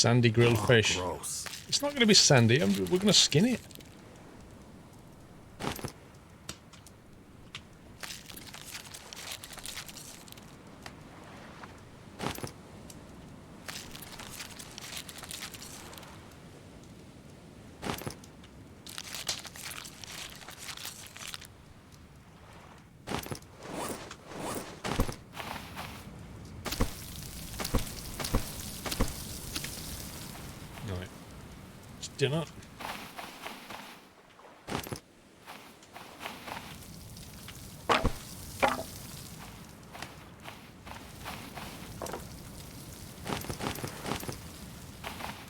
Sandy grilled fish. Gross. It's not going to be sandy. We're going to skin it. Right. It's dinner.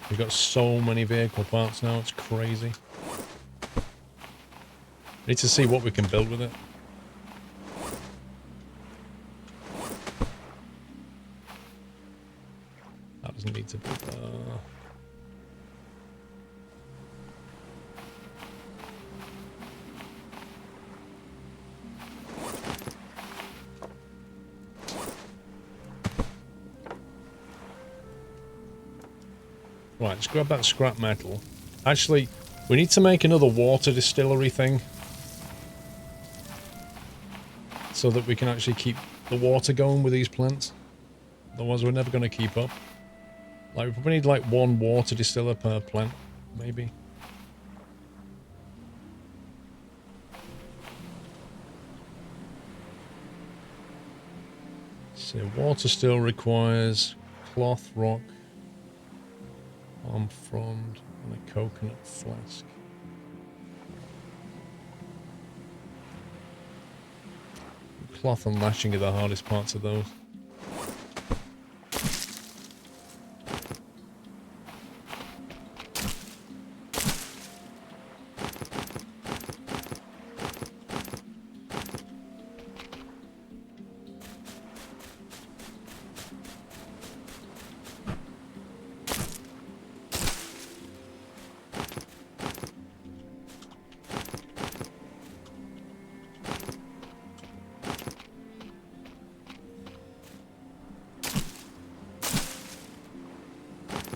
We've got so many vehicle parts now, it's crazy. Need to see what we can build with it. That doesn't need to be Right, let's grab that scrap metal. Actually, we need to make another water distillery thing. So that we can actually keep the water going with these plants. Otherwise we're never going to keep up. Like, we probably need like one water distiller per plant, maybe. So water still requires cloth, rock, palm frond, and a coconut flask. Cloth and lashing are the hardest parts of those.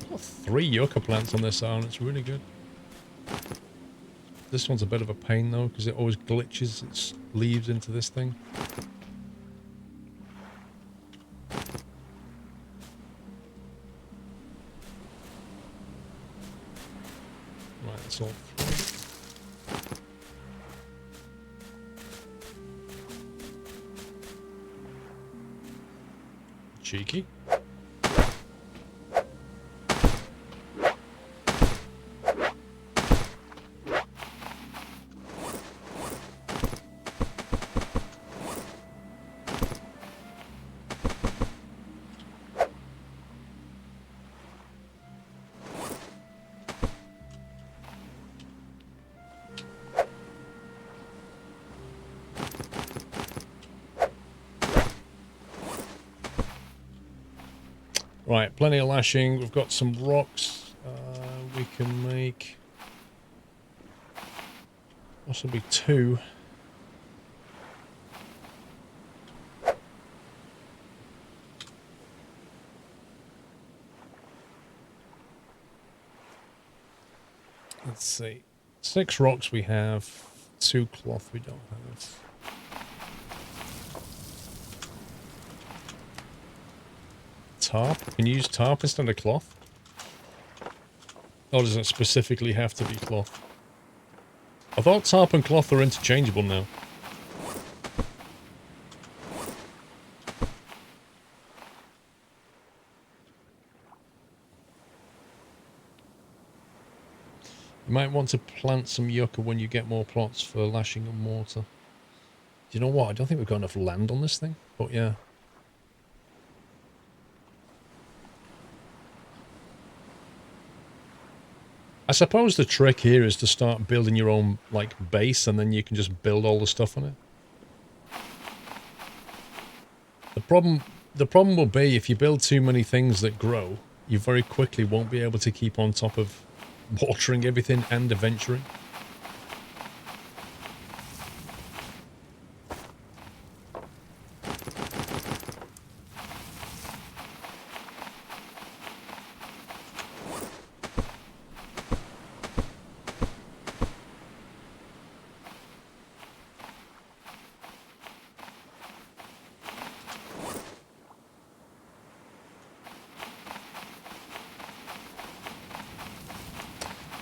Got 3 yucca plants on this island, it's really good. This one's a bit of a pain though, because it always glitches its leaves into this thing. Right, that's all 3. Cheeky. Right, plenty of lashing. We've got some rocks we can make. Possibly 2. Let's see. 6 rocks we have. 2 cloth we don't have. Tarp? Can you use tarp instead of cloth? Or does it specifically have to be cloth? I thought tarp and cloth are interchangeable now. You might want to plant some yucca when you get more plots for lashing and mortar. Do you know what? I don't think we've got enough land on this thing, but yeah. I suppose the trick here is to start building your own, like, base, and then you can just build all the stuff on it. The problem will be if you build too many things that grow, you very quickly won't be able to keep on top of watering everything and adventuring.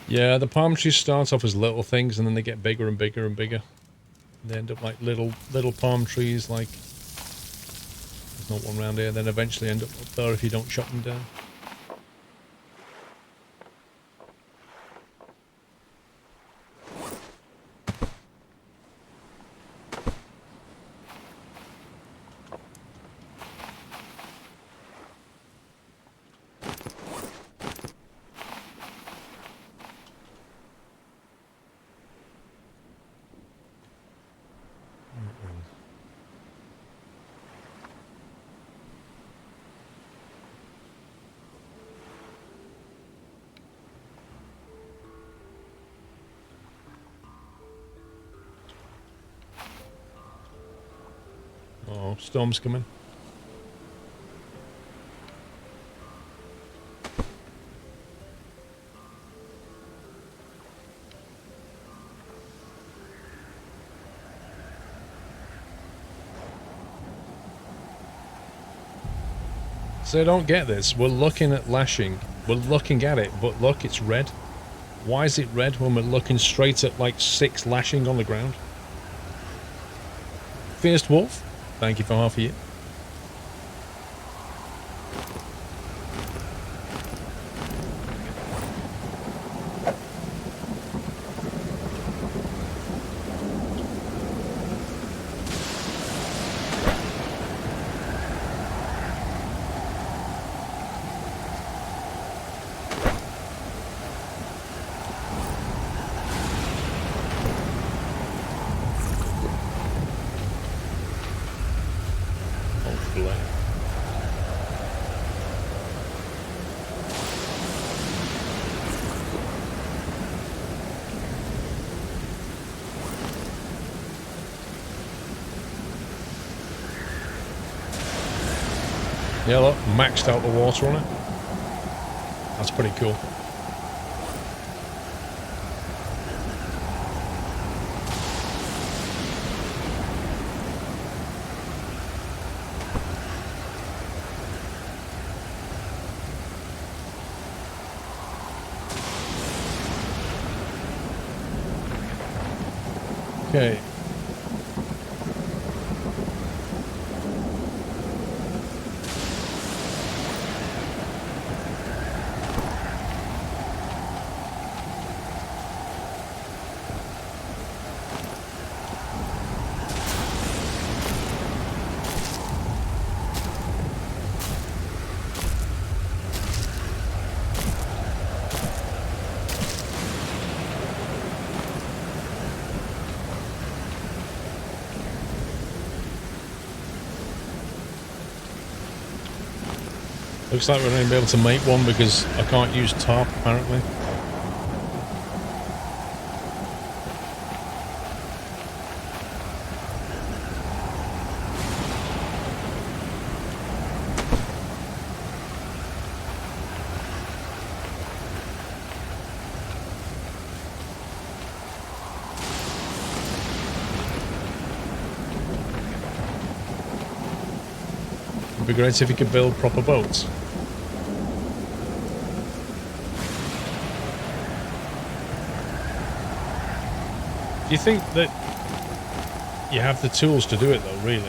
Yeah, the palm trees start off as little things and then they get bigger and bigger and bigger. They end up like little palm trees, like there's not one around here, then eventually end up there if you don't chop them down. Oh, storm's coming. So I don't get this. We're looking at lashing. We're looking at it, but look, it's red. Why is it red when we're looking straight at like 6 lashing on the ground? Fierce Wolf, thank you for half a year. Yeah, look, maxed out the water on it. That's pretty cool. Okay. Looks like we're going to be able to make one because I can't use tarp, apparently. It'd be great if you could build proper boats. Do you think that you have the tools to do it though, really?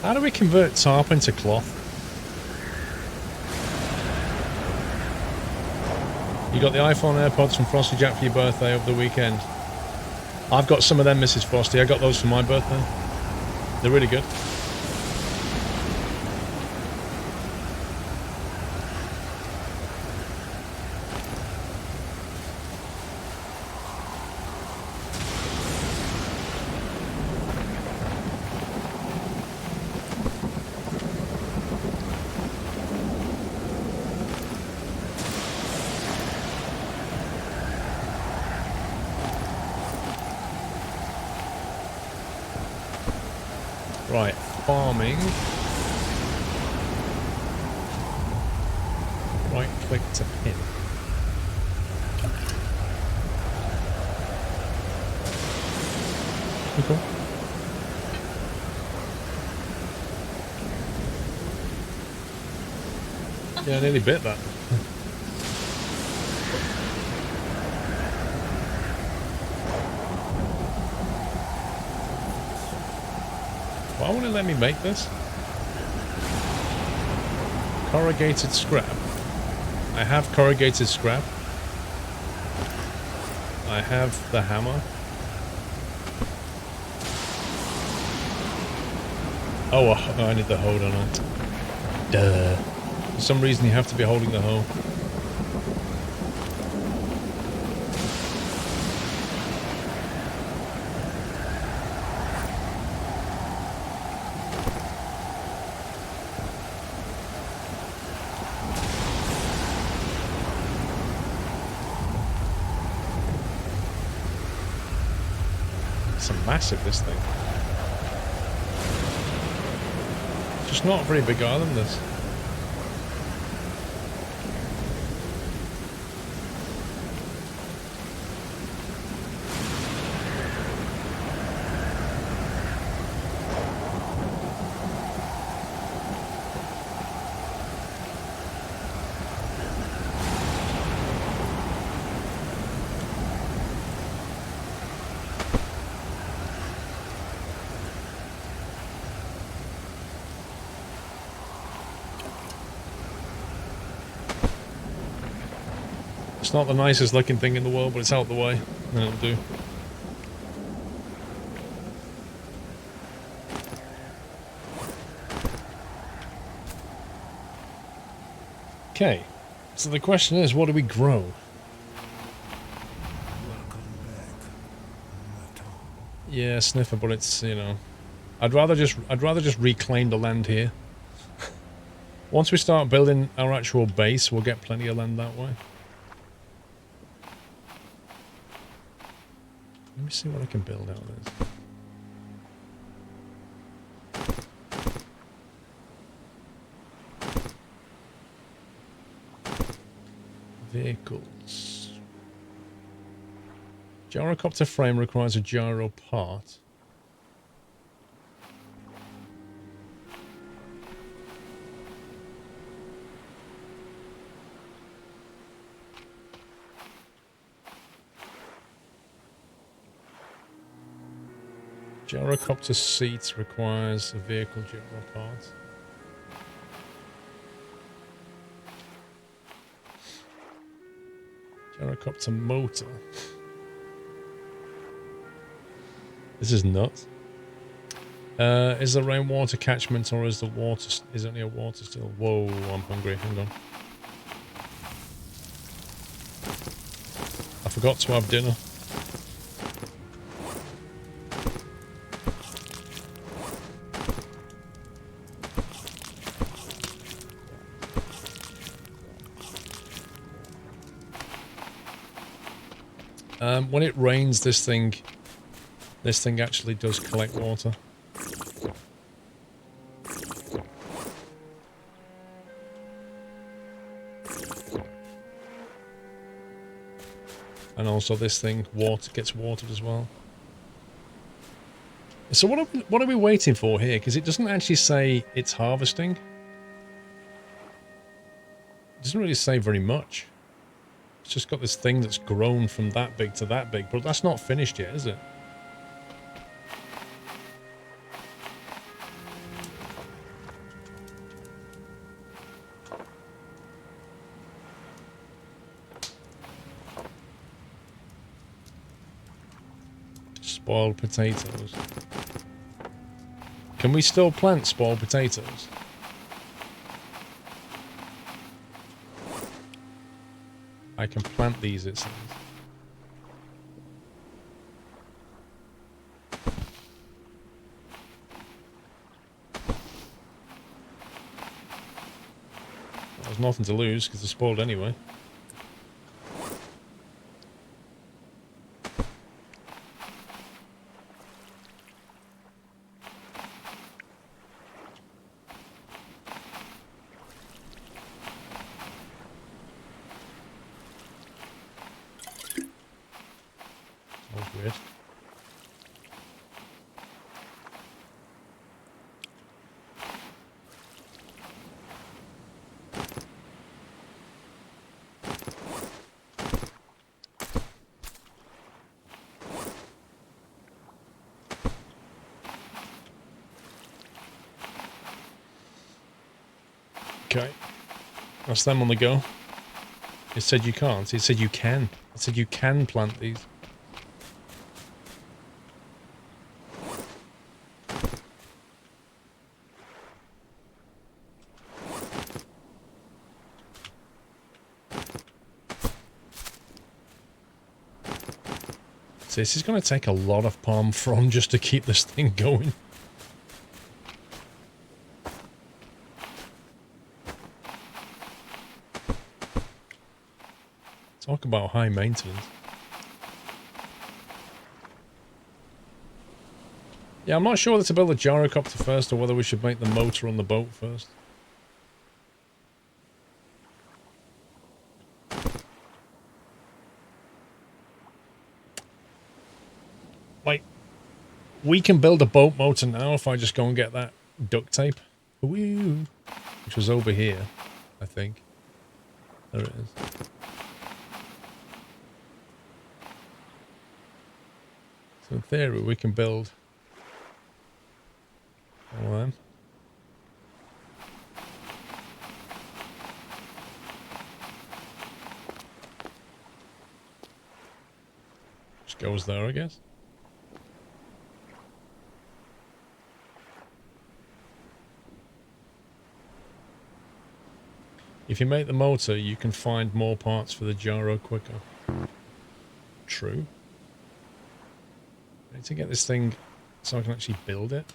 How do we convert tarp into cloth? You got the iPhone AirPods from Frosty Jack for your birthday over the weekend. I've got some of them, Mrs. Frosty. I got those for my birthday. They're really good. Right, farming. click to pin. Okay. Yeah, I nearly bit that. Why won't it let me make this? Corrugated scrap. I have corrugated scrap. I have the hammer. Oh, I need the hoe, don't I? Duh. For some reason you have to be holding the hoe. It's a massive, this thing. It's just not a very big island, this. It's not the nicest looking thing in the world, but it's out the way, and it'll do. Okay, so the question is, what do we grow? Yeah, sniffer, but it's, you know, I'd rather just reclaim the land here. Once we start building our actual base, we'll get plenty of land that way. Let me see what I can build out of this. Vehicles. Gyrocopter frame requires a gyro part. Gyrocopter seat requires a vehicle gyro part. Gyrocopter motor. This is nuts. Is there rainwater catchment or is the water? Is only a water still? Whoa! I'm hungry. Hang on. I forgot to have dinner. When it rains, this thing actually does collect water. And also this thing gets watered as well. So what are we waiting for here? Because it doesn't actually say it's harvesting. It doesn't really say very much. It's just got this thing that's grown from that big to that big, but that's not finished yet, is it? Spoiled potatoes. Can we still plant spoiled potatoes? I can plant these, it says. Well, there's nothing to lose because they're spoiled anyway. weird. Okay. That's them on the go. It said you can't. It said you can. It said you can plant these. So this is going to take a lot of palm frond just to keep this thing going. Talk about high maintenance. Yeah, I'm not sure whether to build a gyrocopter first or whether we should make the motor on the boat first. Like, we can build a boat motor now if I just go and get that duct tape. Woo! Which was over here, I think. There it is. So in theory, we can build all of them. Just goes there, I guess. If you make the motor, you can find more parts for the gyro quicker. True. I need to get this thing so I can actually build it.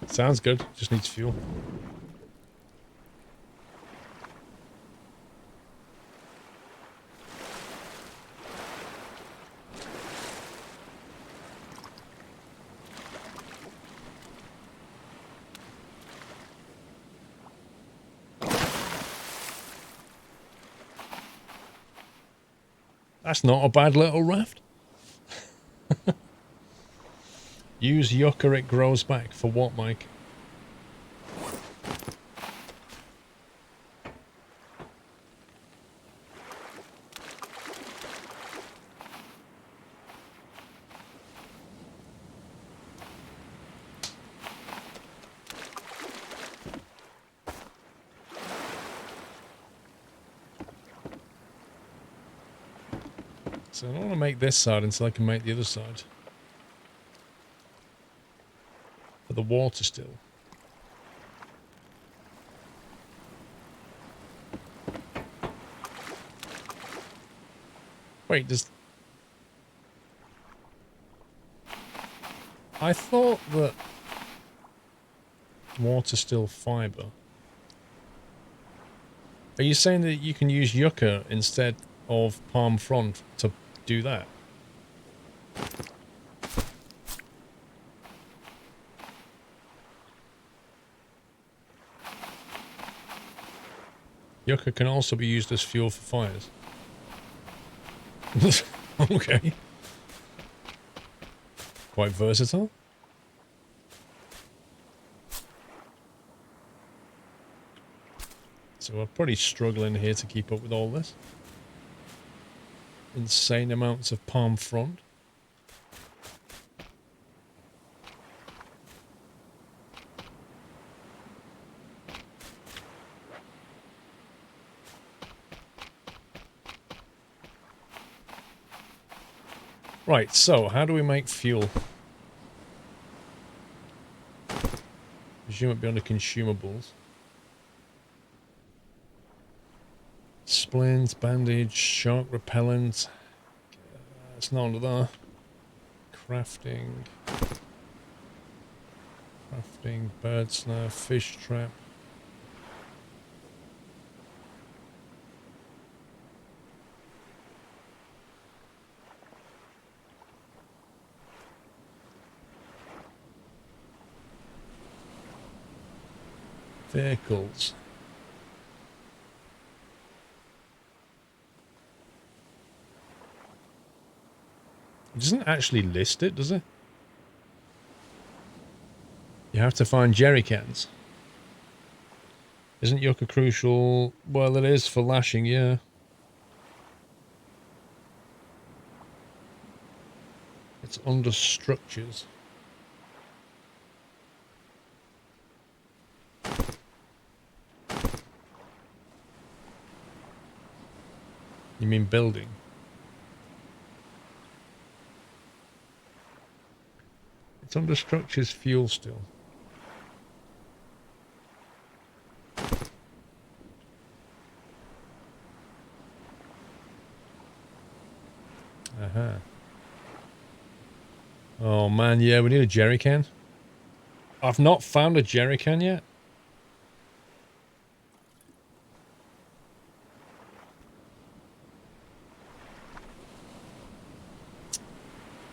Sounds good. Just needs fuel. That's not a bad little raft. Use yucca, it grows back. For what, Mike? So I don't want to make this side until I can make the other side. For the water still. Wait, does... I thought that water still fiber. Are you saying that you can use yucca instead of palm frond to do that? Yucca can also be used as fuel for fires. Okay. Quite versatile. So we're pretty struggling here to keep up with all this. Insane amounts of palm frond. Right, so how do we make fuel? Presume it'd be under consumables. Splints, bandage, shark repellent. It's not under there. Crafting. Crafting, bird snare, fish trap. Vehicles. It doesn't actually list it, does it? You have to find jerry cans. Isn't yucca crucial? Well, it is for lashing, yeah. It's under structures. You mean building? It's under structures fuel still. Aha. Oh man, yeah, we need a jerry can. I've not found a jerry can yet.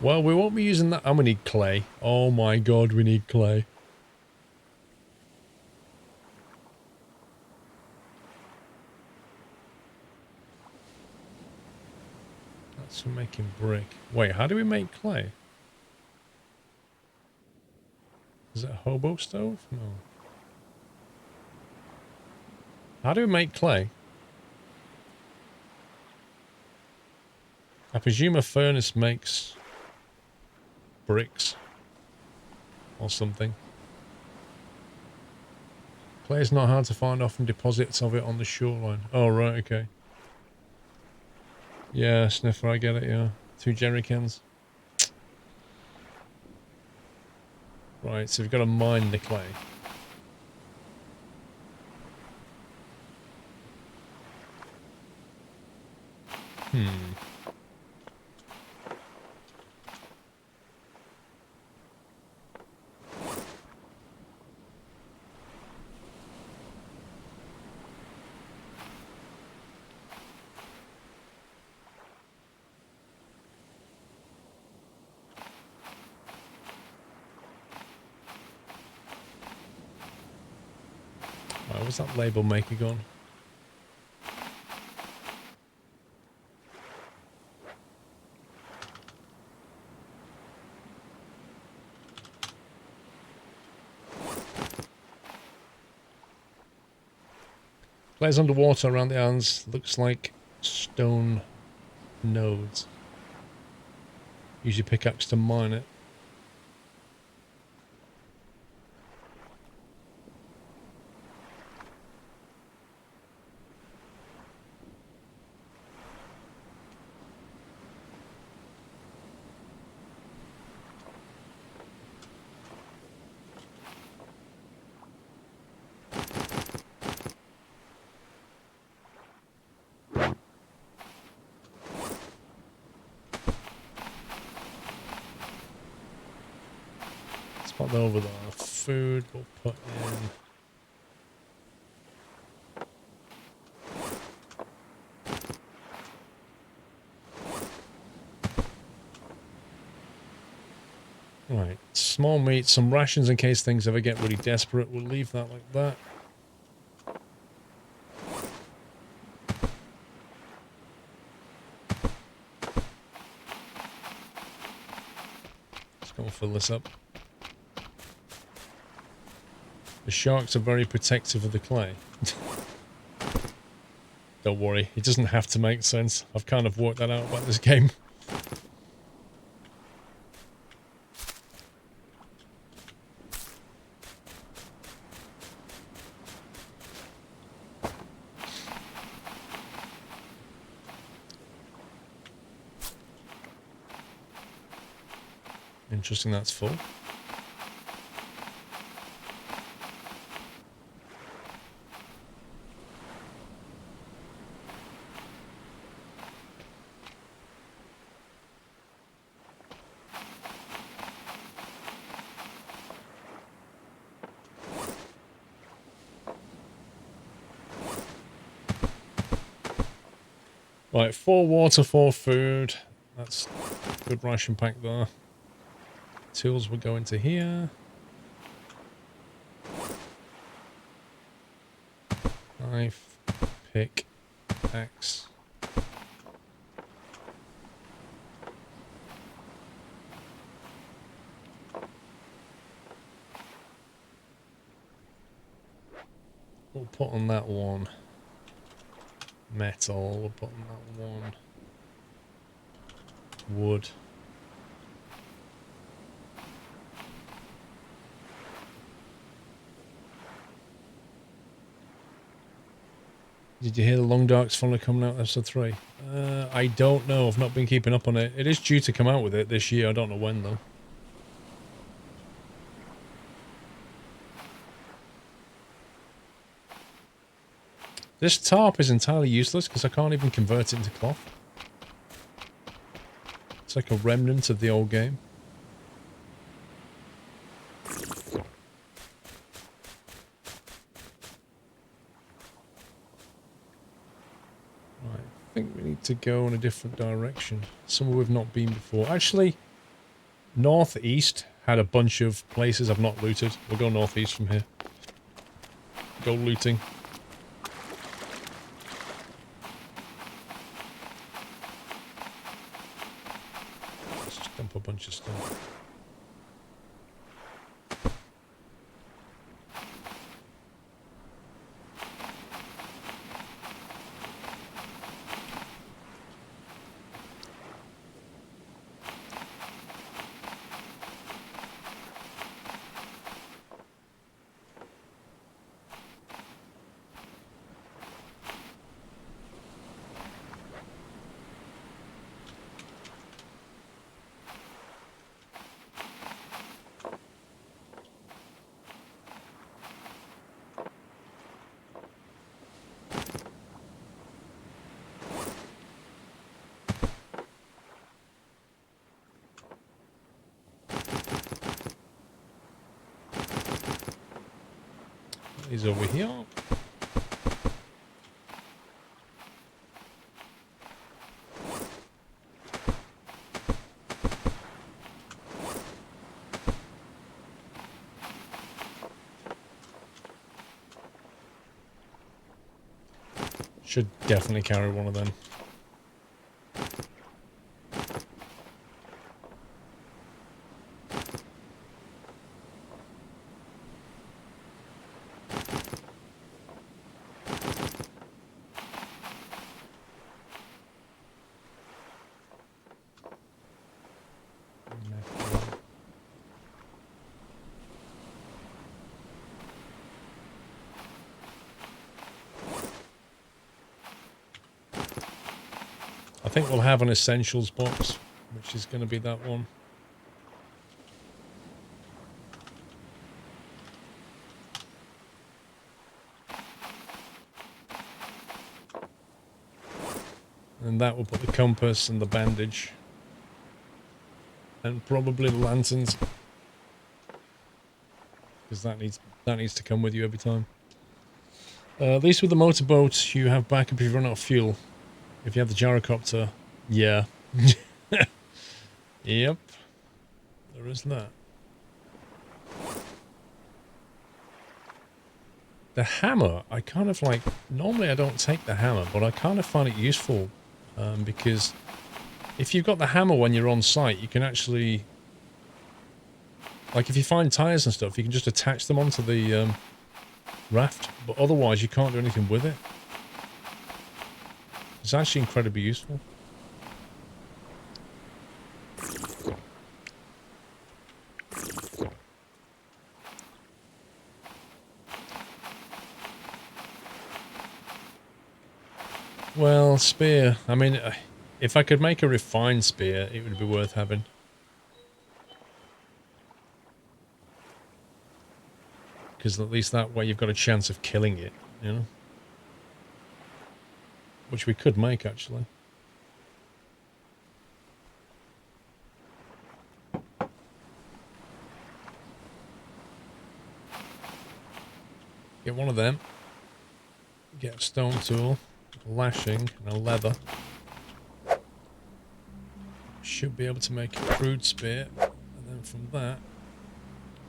Well, we won't be using that. I'm gonna need clay. Oh my god, we need clay. That's for making brick. Wait, how do we make clay? Is it a hobo stove? No. How do we make clay? I presume a furnace makes bricks or something. Clay is not hard to find, often deposits of it on the shoreline. Oh, right, okay. Yeah, Sniffer, I get it, yeah. 2 jerry cans. Right, so we've got to mine the clay. Right, where's that label maker gone? Clay's underwater around the islands. Looks like stone nodes. Use your pickaxe to mine it. Spot over there. Food we'll put in. Right, small meat, some rations in case things ever get really desperate. We'll leave that like that. Let's go and fill this up. The sharks are very protective of the clay. Don't worry, it doesn't have to make sense. I've kind of worked that out about this game. Interesting, that's full. Right, 4 water, 4 food. That's a good ration pack there. Tools will go into here. Knife, pick, axe. We'll put on that one. Metal, we'll put on that one. Wood. Did you hear the Long Dark's finally coming out episode 3? I don't know. I've not been keeping up on it. It is due to come out with it this year. I don't know when, though. This tarp is entirely useless because I can't even convert it into cloth. It's like a remnant of the old game. Right, I think we need to go in a different direction. Somewhere we've not been before. Actually, northeast had a bunch of places I've not looted. We'll go northeast from here. Go looting. Dump a bunch of stuff. He's over here. Should definitely carry one of them. I think we'll have an essentials box, which is going to be that one. And that will put the compass and the bandage. And probably the lanterns. Because that needs to come with you every time. At least with the motorboat, you have backup if you run out of fuel. If you have the gyrocopter, yeah. Yep. There is that. The hammer, I kind of like... Normally I don't take the hammer, but I kind of find it useful. Because if you've got the hammer when you're on site, you can actually... Like if you find tyres and stuff, you can just attach them onto the raft. But otherwise you can't do anything with it. It's actually incredibly useful. Well, spear. I mean, if I could make a refined spear, it would be worth having. because at least that way you've got a chance of killing it, you know? Which we could make, actually. Get one of them. Get a stone tool, a lashing, and a leather. Should be able to make a crude spear, and then from that,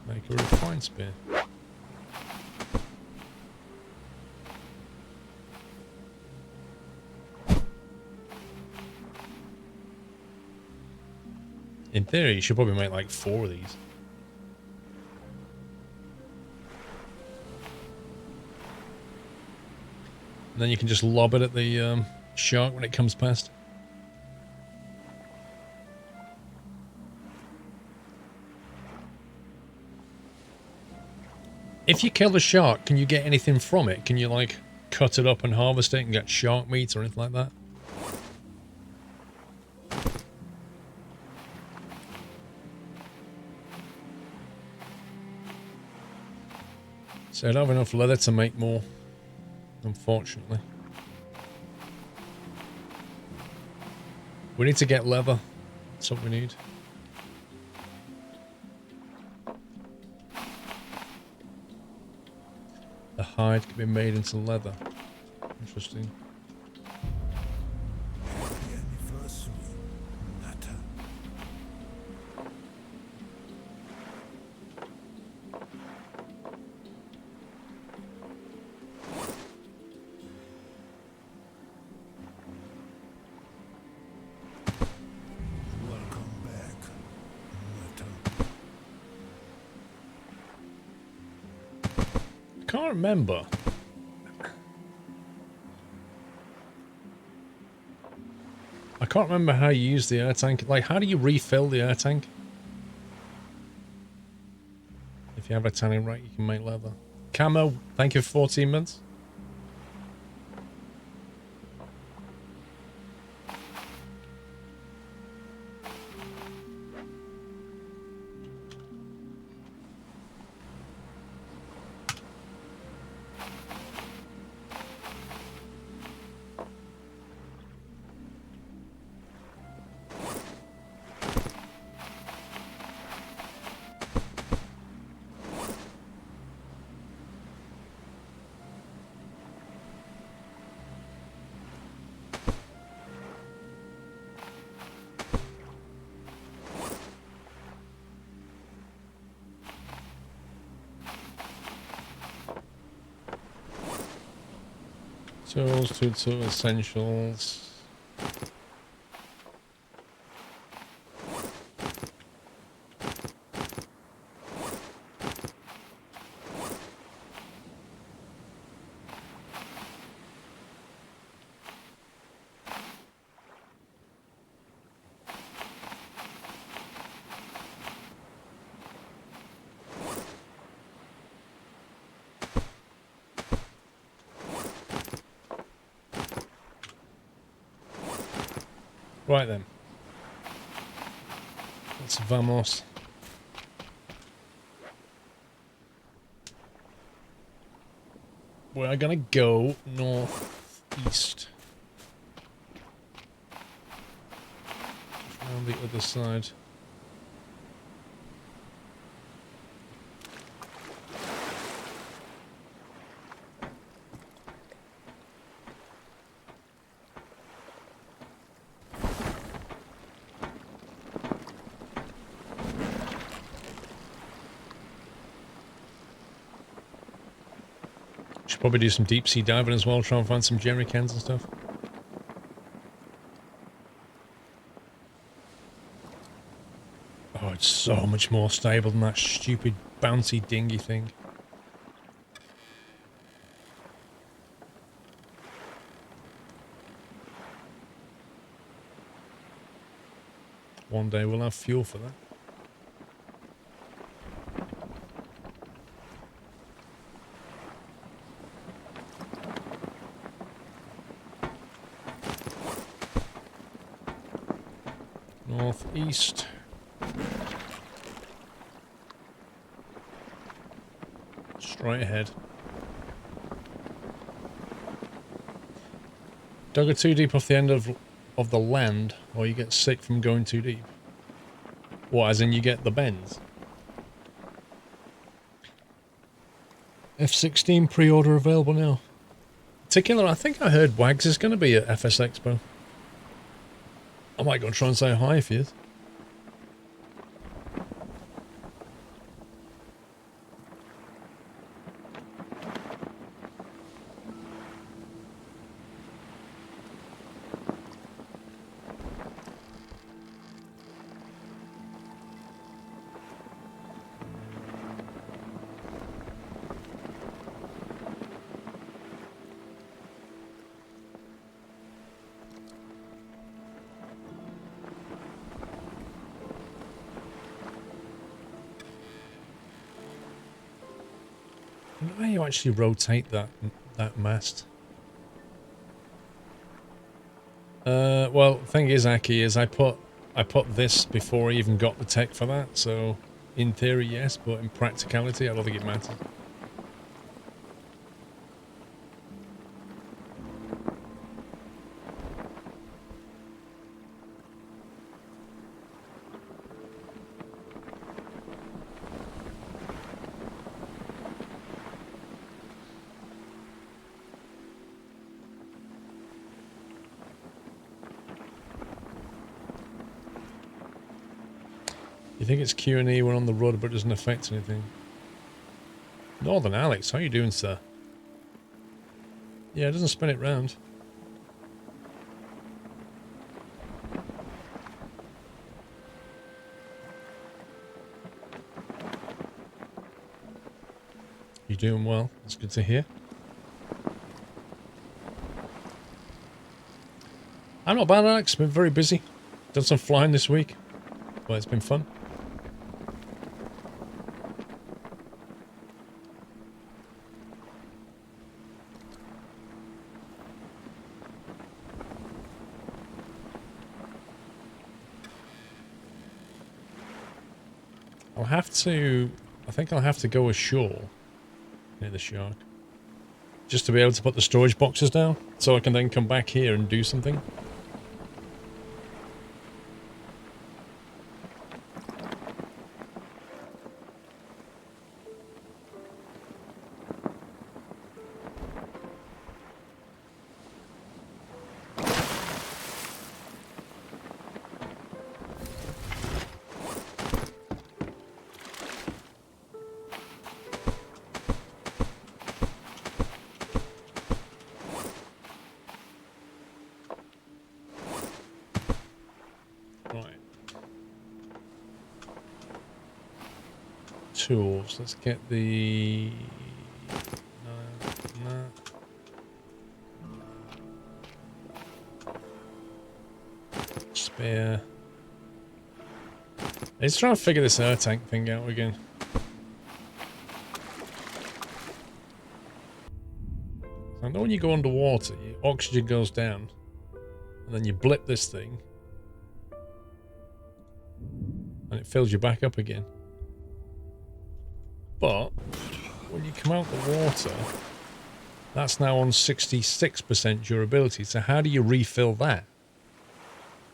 make a refined spear. In theory, you should probably make like 4 of these. And then you can just lob it at the shark when it comes past. If you kill the shark, can you get anything from it? Can you, like, cut it up and harvest it and get shark meat or anything like that? So I don't have enough leather to make more, unfortunately. We need to get leather. That's what we need. The hide can be made into leather. Interesting. I can't remember. I can't remember how you use the air tank. Like, how do you refill the air tank? If you have a tanning rack, you can make leather. Camo, thank you for 14 months. Tools, tool essentials. Right then. Let's vamos. We're gonna go northeast. Around the other side. Should probably do some deep sea diving as well, try and find some jerry cans and stuff. Oh, it's so much more stable than that stupid bouncy dinghy thing. One day we'll have fuel for that. right ahead. Don't go too deep off the end of the land, or you get sick from going too deep. What, as in you get the bends? F16 pre-order available now. Particular, I think I heard Wags is going to be at FS Expo. I might go and try and say hi if he is. I wonder how you actually rotate that mast. Well, the thing is, Aki, is I put this before I even got the tech for that, so in theory, yes, but in practicality, I don't think it matters. You think it's Q&E when on the road, but it doesn't affect anything? Northern Alex, how you doing, sir? Yeah, it doesn't spin it round. You're doing well. That's good to hear. I'm not bad, Alex. Been very busy. Done some flying this week, but it's been fun. I think I'll have to go ashore near the shark. Just to be able to put the storage boxes down, so I can then come back here and do something. Tools. Let's get the spare. Let's try and figure this air tank thing out again. I know when you go underwater, your oxygen goes down, and then you blip this thing, and it fills you back up again. But when you come out the water, that's now on 66% durability. So how do you refill that?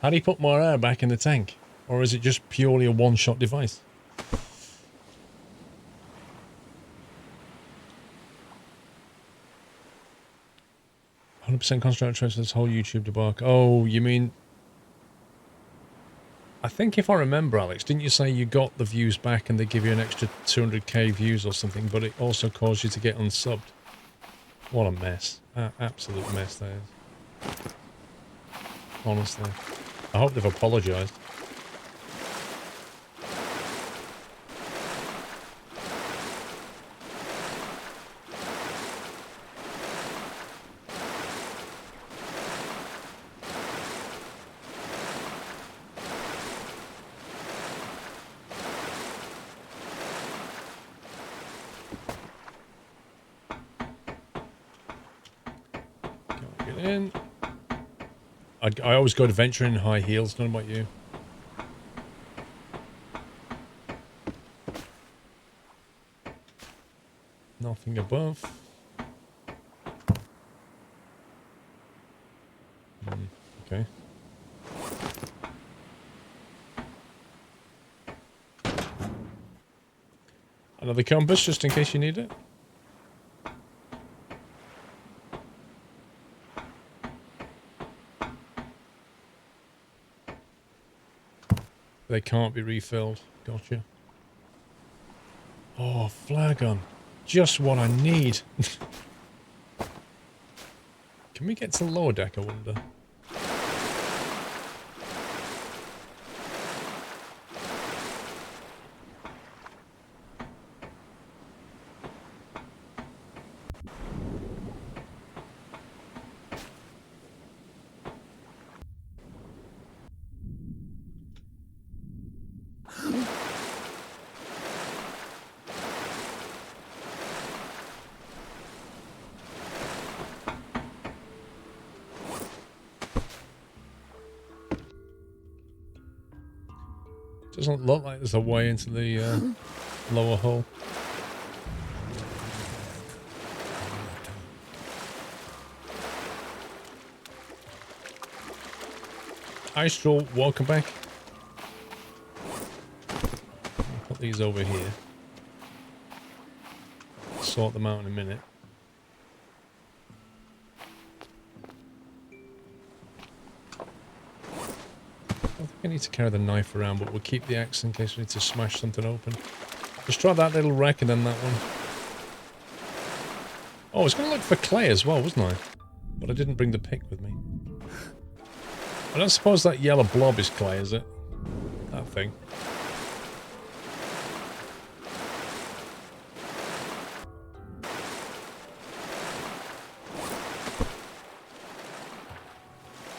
How do you put more air back in the tank? Or is it just purely a one-shot device? %100% concentrate trace this whole YouTube debacle. Oh, you mean... I think if I remember, Alex, didn't you say you got the views back and they give you an extra 200k views or something, but it also caused you to get unsubbed? What a mess. Absolute mess that is. Honestly. I hope they've apologised. I always go to venture in high heels. Don't know about you. Nothing above. Okay. Another compass, just in case you need it. They can't be refilled. Gotcha. Oh, flag on. Just what I need. Can we get to the lower deck, I wonder? Doesn't look like there's a way into the lower hull. Astral, welcome back. I'll put these over here. Sort them out in a minute. I need to carry the knife around, but we'll keep the axe in case we need to smash something open. Just try that little wreck and then that one. Oh, I was going to look for clay as well, wasn't I? But I didn't bring the pick with me. I don't suppose that yellow blob is clay, is it? That thing.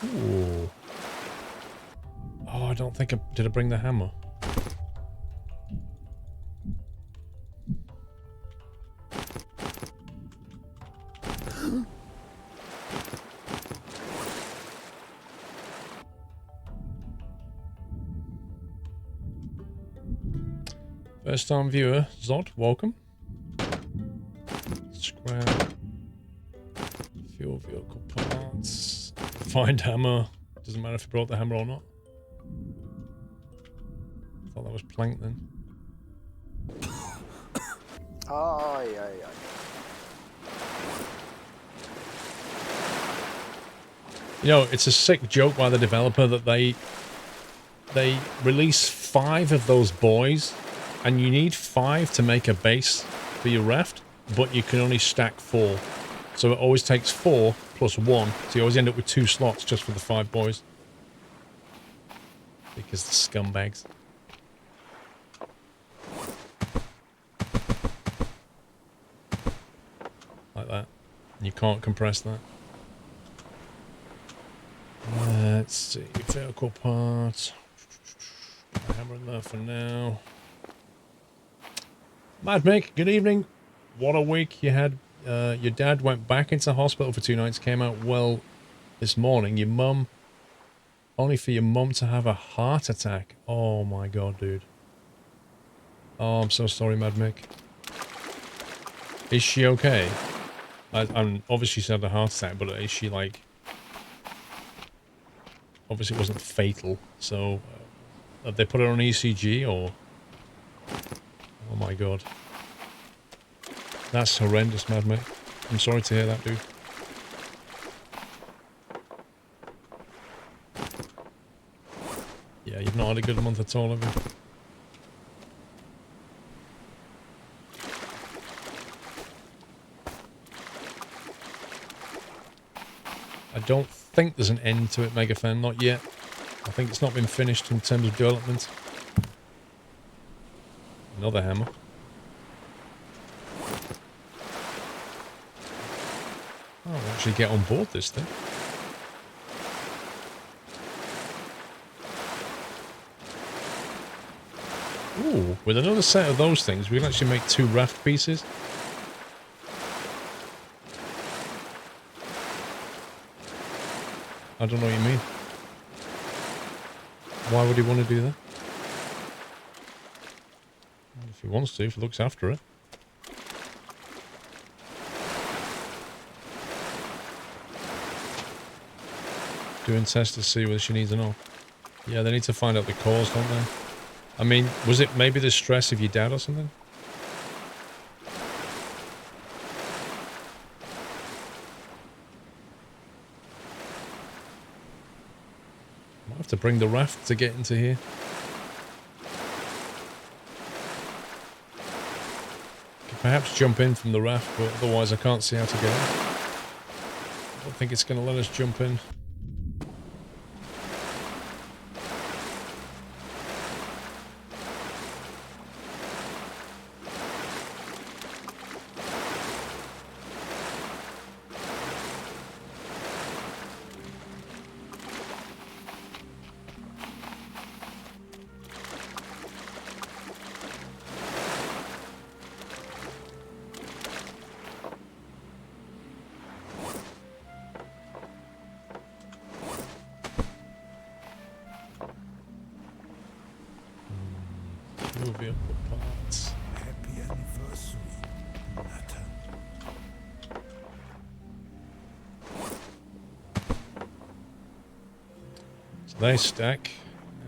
Ooh. Oh, I don't think did I bring the hammer? First time viewer, Zod, welcome. Scrap. Fuel vehicle parts. Find hammer. Doesn't matter if you brought the hammer or not. Thought that was plankton. Aye, aye, aye. You know, it's a sick joke by the developer that they release 5 of those buoys, and you need 5 to make a base for your raft, but you can only stack 4. So it always takes 4 plus 1, so you always end up with 2 slots just for the 5 buoys. Because the scumbags. Like that. And you can't compress that. Let's see. Vehicle parts. Hammer in there for now. Mad Mick, good evening. What a week you had. Your dad went back into hospital for 2 nights, came out well this morning. Your mum, only for your mum to have a heart attack. Oh my god, dude. Oh, I'm so sorry, Mad Mick. Is she okay? I'm obviously she had a heart attack, but is she like... Obviously it wasn't fatal, so... have they put her on ECG, or... Oh my god. That's horrendous, Mad Mick. I'm sorry to hear that, dude. Yeah, you've not had a good month at all, have you? I don't think there's an end to it, Megafan, not yet. I think it's not been finished in terms of development. Another hammer. Oh, I'll actually get on board this thing. Ooh, with another set of those things, we can actually make 2 raft pieces. I don't know what you mean. Why would he want to do that? If he wants to, if he looks after it. Doing tests to see whether she needs or not. Yeah, they need to find out the cause, don't they? I mean, was it maybe the stress of your dad or something? Might have to bring the raft to get into here. Could perhaps jump in from the raft, but otherwise I can't see how to get in. I don't think it's going to let us jump in. Parts. Happy anniversary, Nathan. So they stack,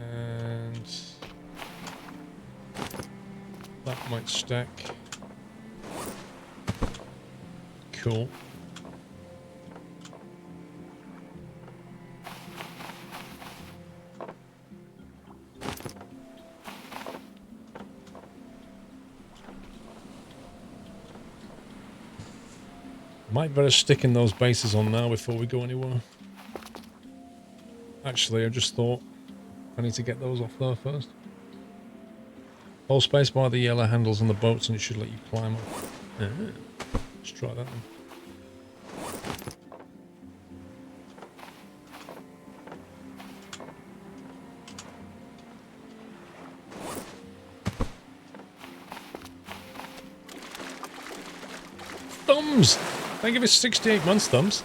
and that might stack. Cool. Might better stick in those bases on now before we go anywhere. Actually, I just thought I need to get those off there first. Hold space by the yellow handles on the boats and it should let you climb up. Let's try that one. Thumbs! They give us 68 months, Thumbs.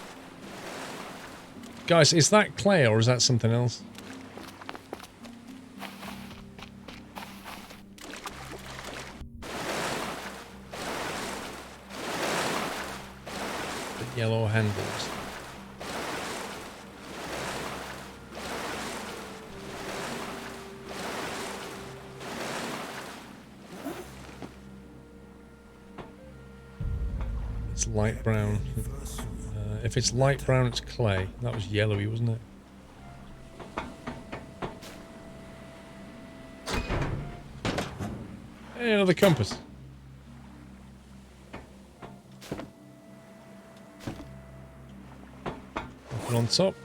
Guys, is that clay or is that something else? The yellow handles. It's light brown. If it's light brown, it's clay. That was yellowy, wasn't it? Hey, another compass. Nothing on top.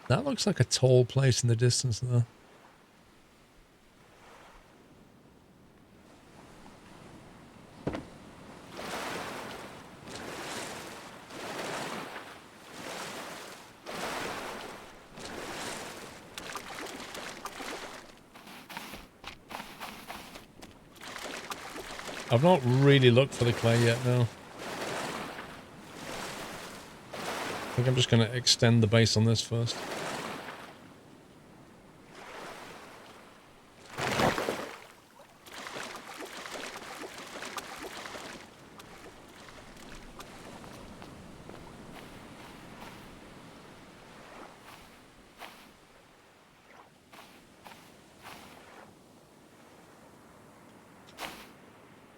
That looks like a tall place in the distance, though. I've not really looked for the clay yet, no. I think I'm just going to extend the base on this first.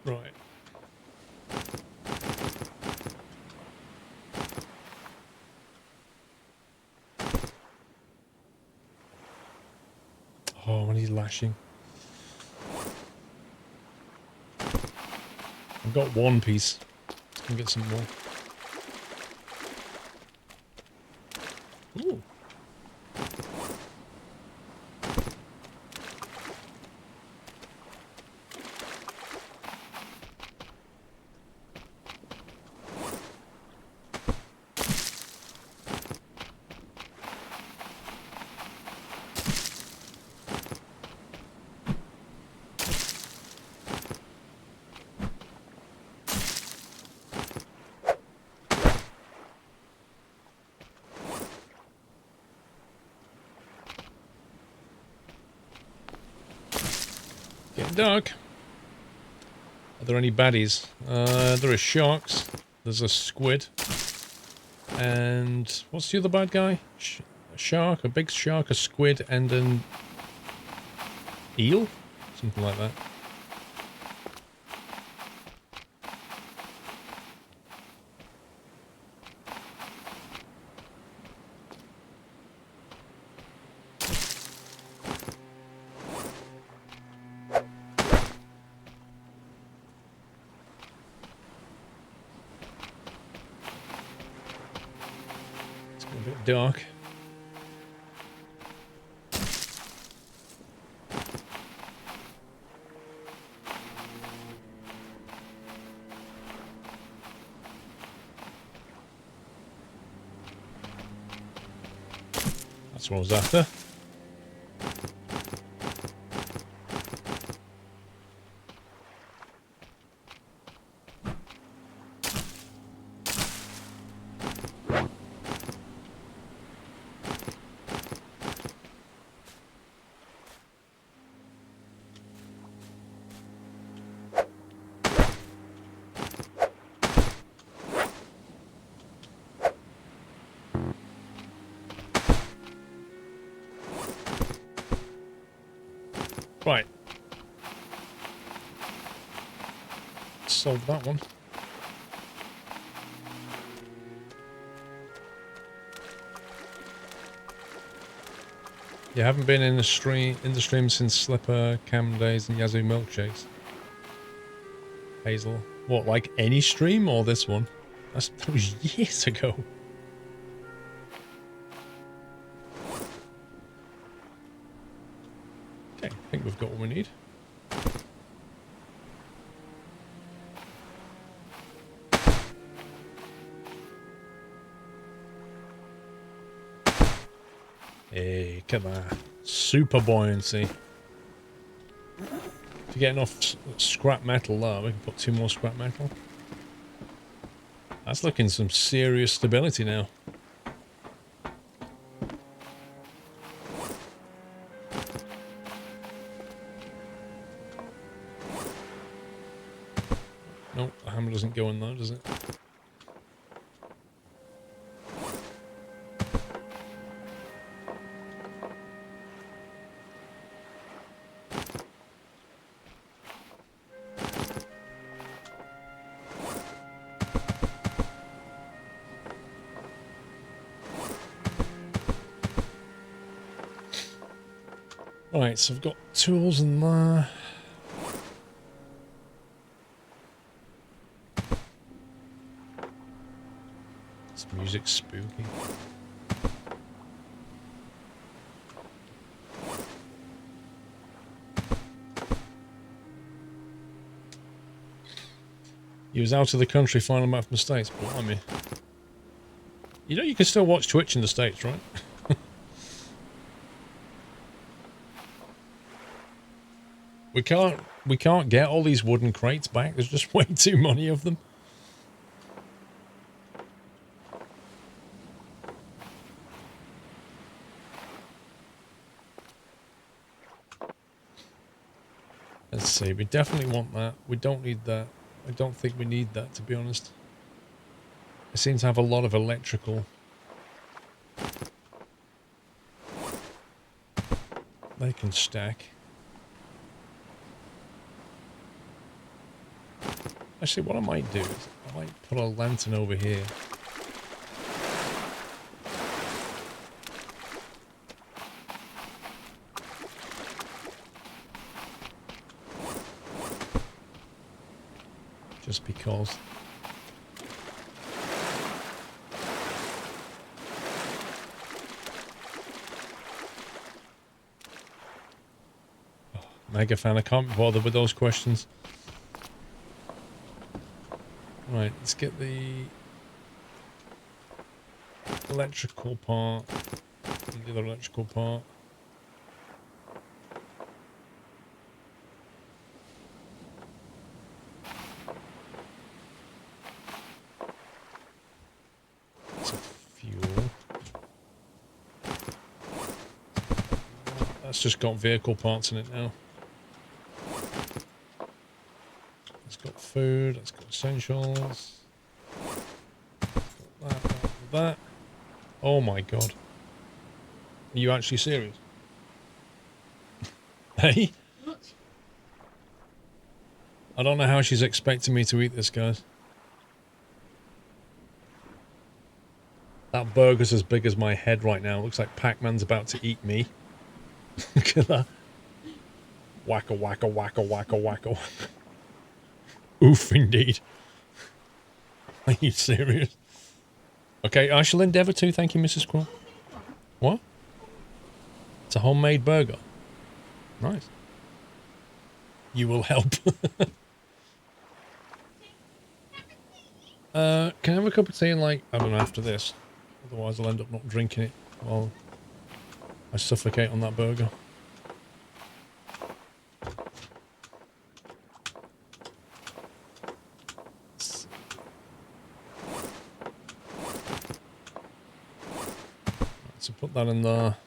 Right. Oh, when he's lashing. I've got one piece. Let's go get some more. Ooh. getting dark. Are there any baddies? There are sharks. There's a squid. And what's the other bad guy? A shark, a big shark, a squid, and an eel? Something like that. A bit dark. That's what I was after. Right. Solve that one. You haven't been in the stream since Slipper, Cam Days, and Yazoo Milkshakes. Hazel. What, like any stream or this one? That was years ago. Okay, I think we've got what we need. Hey, come on. Super buoyancy. If you get enough scrap metal there, we can put 2 more scrap metal. That's looking some serious stability now. Nope, the hammer doesn't go in there, does it? Right, so I've got tools in there. This music's spooky. He was out of the country, final map from the States. Blimey. You know you can still watch Twitch in the States, right? We can't get all these wooden crates back. There's just way too many of them. Let's see. We definitely want that. We don't need that. I don't think we need that, to be honest. It seems to have a lot of electrical. They can stack. Actually, what I might do is I might put a lantern over here. Just because. Oh, mega fan, I can't be bothered with those questions. Right, let's get the electrical part, and the other electrical part. It's a fuel. That's just got vehicle parts in it now. got food. Let's go essentials. Got that. Oh my god. Are you actually serious? Hey? I don't know how she's expecting me to eat this, guys. That burger's as big as my head right now. Looks like Pac-Man's about to eat me. Look at that. Wacka, wacka, wacka, wacka, wacka. Oof, indeed. Are you serious? Okay, I shall endeavour to. Thank you, Mrs. Squirrel. What? It's a homemade burger. Nice. You will help. Can I have a cup of tea and, like, I don't know, after this? Otherwise I'll end up not drinking it while I suffocate on that burger. So put that in there.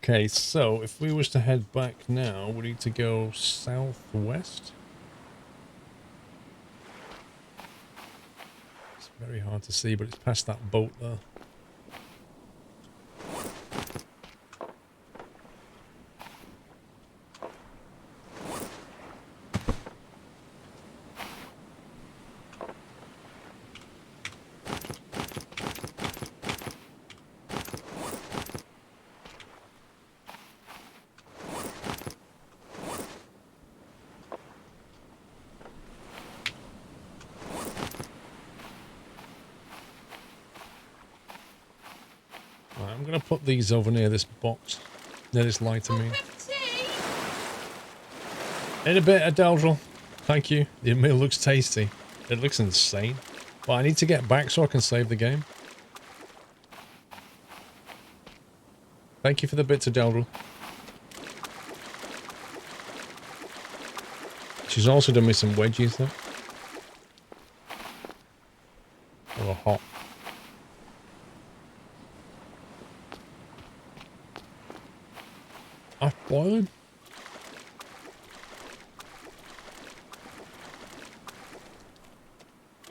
Okay, so if we was to head back now, we need to go southwest. It's very hard to see, but it's past that boat there. Right, I'm going to put these over near this box. Near this light, I mean. In a bit, Adeldril. Thank you. The meal looks tasty. It looks insane. But I need to get back so I can save the game. Thank you for the bits, Adeldril. She's also done me some wedgies, though. Oh, hot. I'm boiling.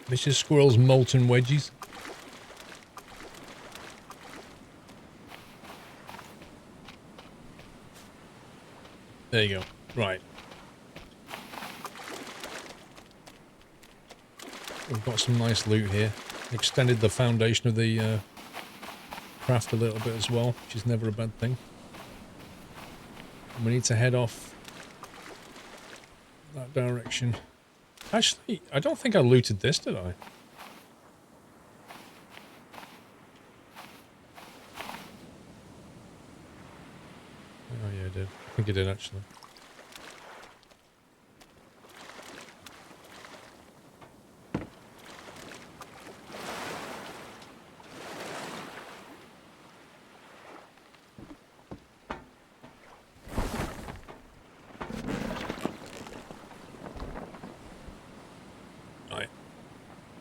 Mrs. Squirrel's molten wedgies. There you go. Right. We've got some nice loot here. Extended the foundation of the craft a little bit as well, which is never a bad thing. And we need to head off that direction. Actually, I don't think I looted this, did I? Oh yeah, I did. I think I did, actually.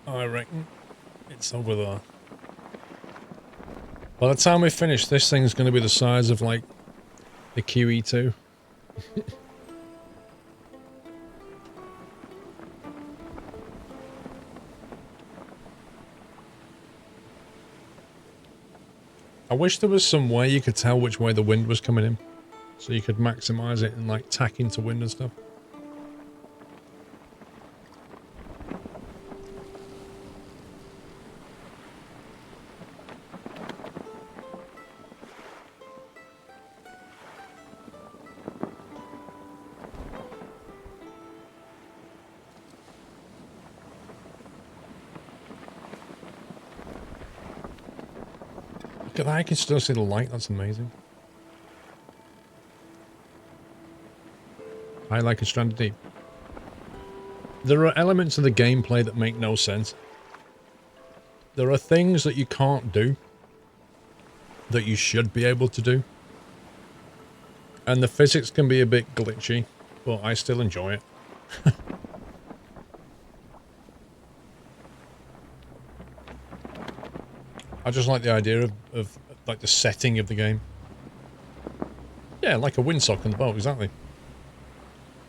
I reckon it's over there. By the time we finish, this thing's going to be the size of, like, the QE2. I wish there was some way you could tell which way the wind was coming in. So you could maximize it and, like, tack into wind and stuff. Look at that, I can still see the light, that's amazing. I like a stranded deep. There are elements of the gameplay that make no sense. There are things that you can't do that you should be able to do. And the physics can be a bit glitchy, but I still enjoy it. I just like the idea of like the setting of the game. Yeah, like a windsock on the boat, exactly.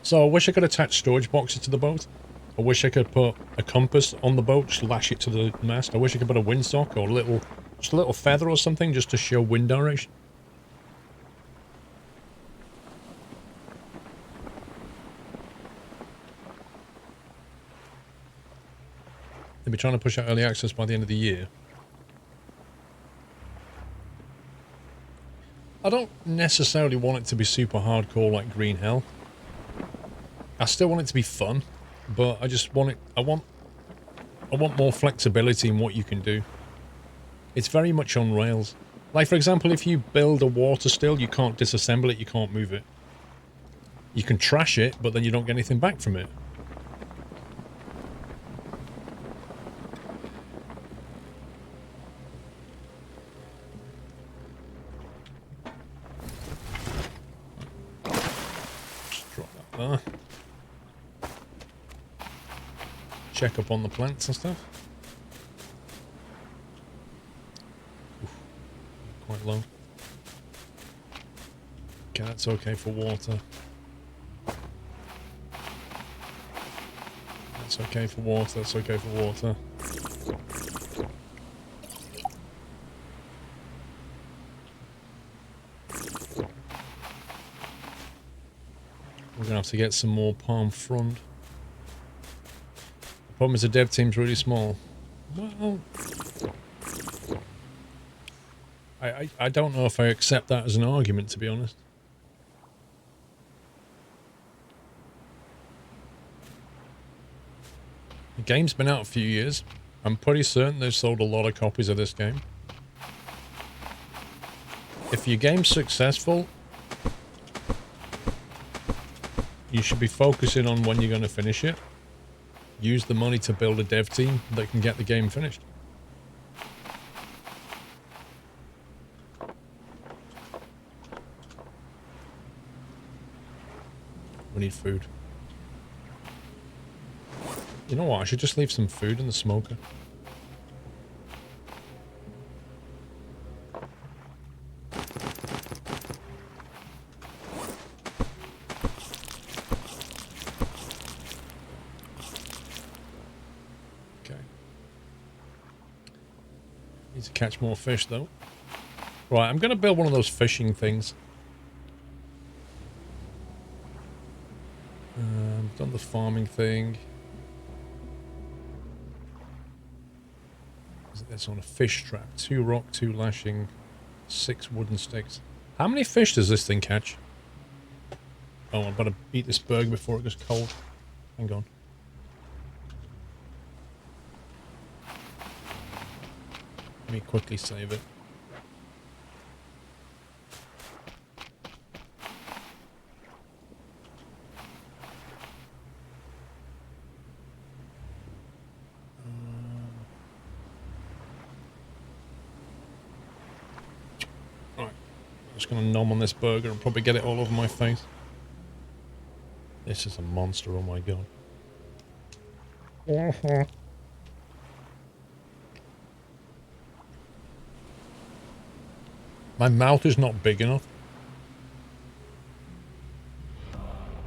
So I wish I could attach storage boxes to the boat. I wish I could put a compass on the boat, just lash it to the mast. I wish I could put a windsock or just a little feather or something just to show wind direction. They'll be trying to push out early access by the end of the year. I don't necessarily want it to be super hardcore like Green Hell. I still want it to be fun, but I just want it. I want more flexibility in what you can do. It's very much on rails. Like, for example, if you build a water still, you can't disassemble it, you can't move it. You can trash it, but then you don't get anything back from it. Just drop that there. Check up on the plants and stuff. Oof, quite low. Okay, that's okay for water. That's okay for water, that's okay for water. We're gonna have to get some more palm frond. The problem is the dev team's really small. Well, I don't know if I accept that as an argument, to be honest. The game's been out a few years. I'm pretty certain they've sold a lot of copies of this game. If your game's successful, you should be focusing on when you're going to finish it. Use the money to build a dev team that can get the game finished. We need food. You know what? I should just leave some food in the smoker. Okay. Need to catch more fish, though. Right, I'm going to build one of those fishing things. Done the farming thing. That's on a fish trap. 2 rock, 2 lashing, 6 wooden sticks. How many fish does this thing catch? Oh, I better eat this burger before it gets cold. Hang on. Let me quickly save it. Just gonna nom on this burger and probably get it all over my face. This is a monster, oh my god. My mouth is not big enough.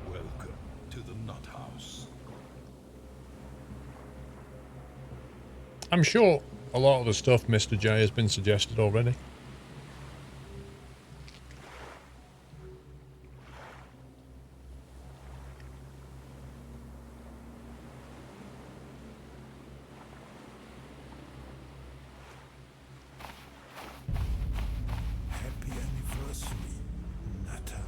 Welcome to the Nut House. I'm sure a lot of the stuff Mr. J has been suggested already. Happy anniversary, Nutter.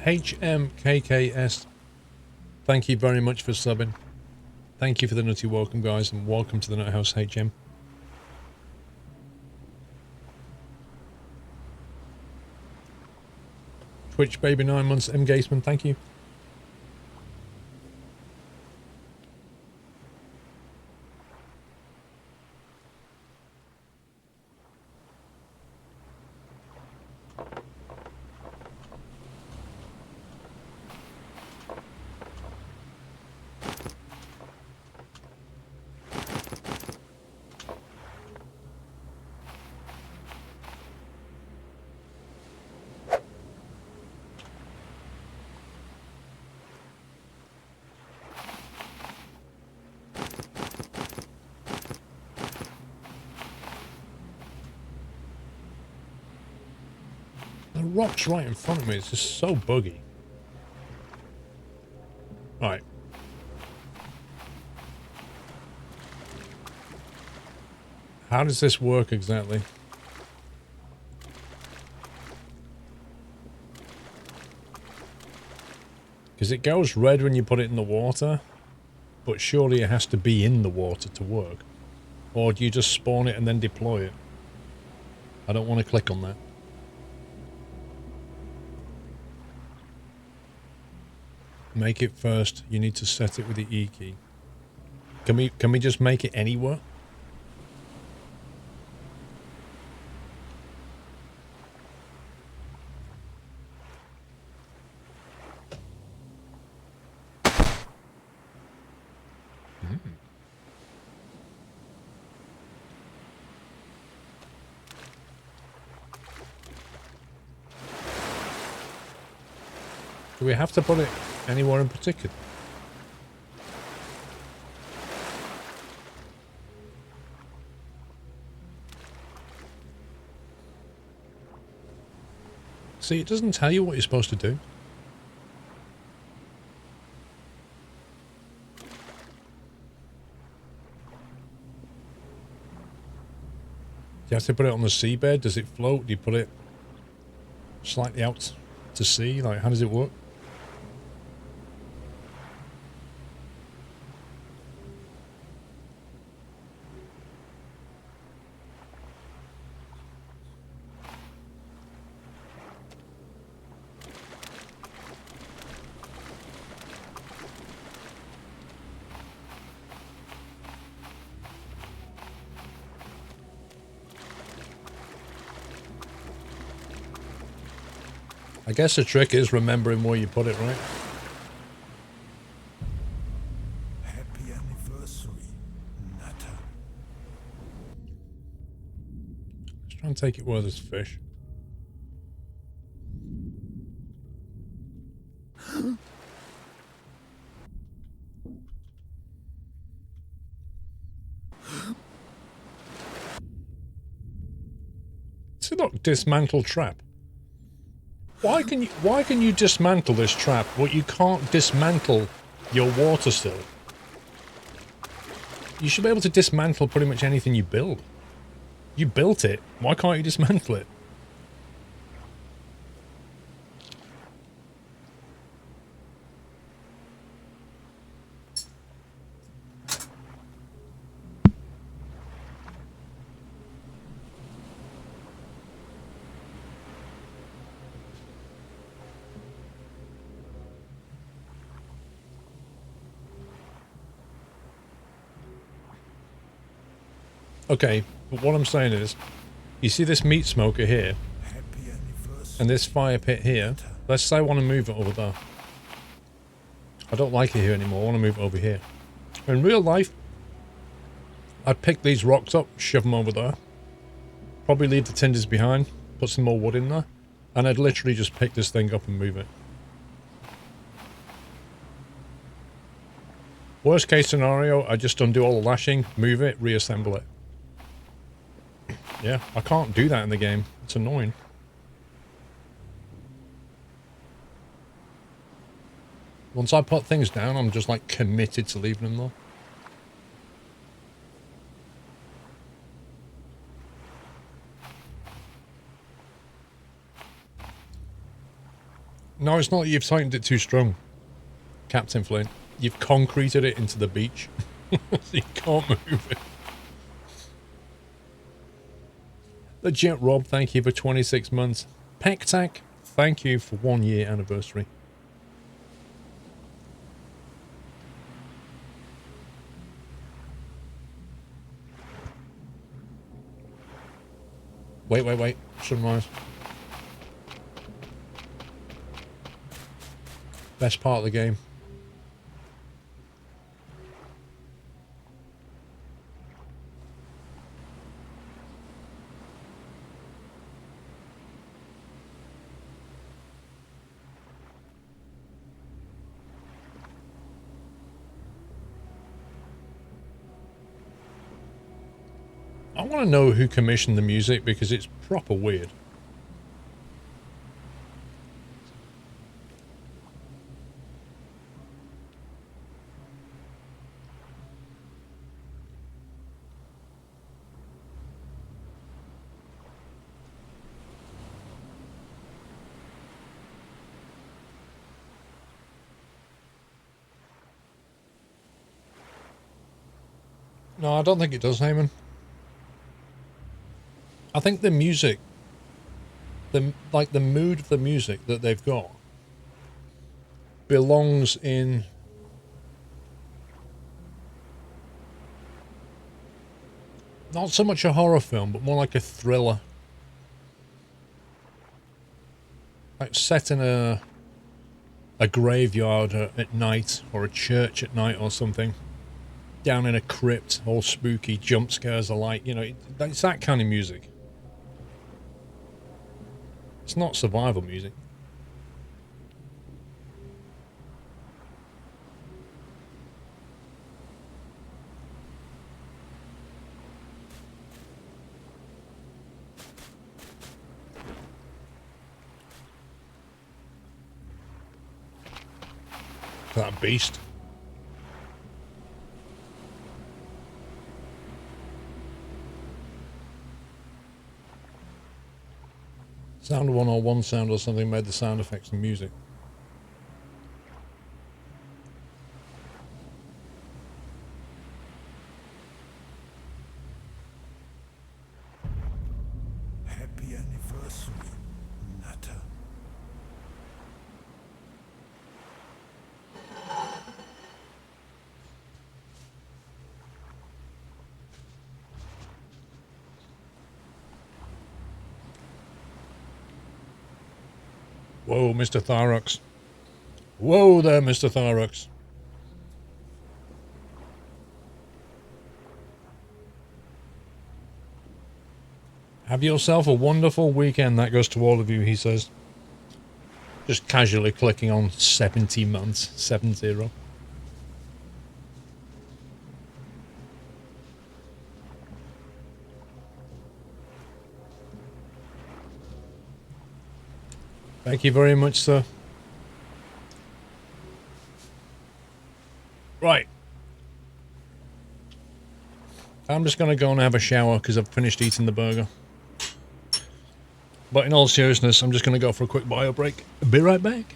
HMKKS, thank you very much for subbing. Thank you for the nutty welcome, guys, and welcome to the Nut House, HM. Twitch baby 9 months, M Gaseman, thank you. The rock's right in front of me. It's just so buggy. Right. How does this work exactly? Because it goes red when you put it in the water, but surely it has to be in the water to work. Or do you just spawn it and then deploy it? I don't want to click on that. Make it first. You need to set it with the E key. Can we just make it anywhere? Do we have to put it anywhere in particular? See, it doesn't tell you what you're supposed to do. Do you have to put it on the seabed? Does it float? Do you put it slightly out to sea? Like, how does it work? I guess the trick is remembering where you put it, right? Happy anniversary, Nutter. Let's try and take it where there's fish. See, look, dismantle trap. Why can you dismantle this trap, but you can't dismantle your water still? You should be able to dismantle pretty much anything you build. You built it. Why can't you dismantle it? Okay, but what I'm saying is, you see this meat smoker here, and this fire pit here. Let's say I want to move it over there. I don't like it here anymore. I want to move it over here. In real life, I'd pick these rocks up, shove them over there. Probably leave the tinders behind, put some more wood in there, and I'd literally just pick this thing up and move it. Worst case scenario, I just undo all the lashing, move it, reassemble it. Yeah, I can't do that in the game. It's annoying. Once I put things down, I'm just like committed to leaving them there. No, it's not. You've tightened it too strong, Captain Flint. You've concreted it into the beach. So you can't move it. Legit Rob, thank you for 26 months. Pectac, thank you for 1 year anniversary. Wait. Sunrise. Best part of the game. I want to know who commissioned the music because it's proper weird. No, I don't think it does, Heyman. I think the music, the mood of the music that they've got belongs in not so much a horror film, but more like a thriller. Like set in a graveyard at night, or a church at night or something. Down in a crypt, all spooky, jump scares alike. You know, it's that kind of music. It's not survival music. That beast. Sound 101 sound or something made the sound effects and music. Happy anniversary, Nutter. Whoa, Mr. Thyrox. Whoa there, Mr. Thyrox. Have yourself a wonderful weekend. That goes to all of you, he says. Just casually clicking on 70 months. 70. Thank you very much, sir. Right. I'm just going to go and have a shower because I've finished eating the burger. But in all seriousness, I'm just going to go for a quick bio break. Be right back.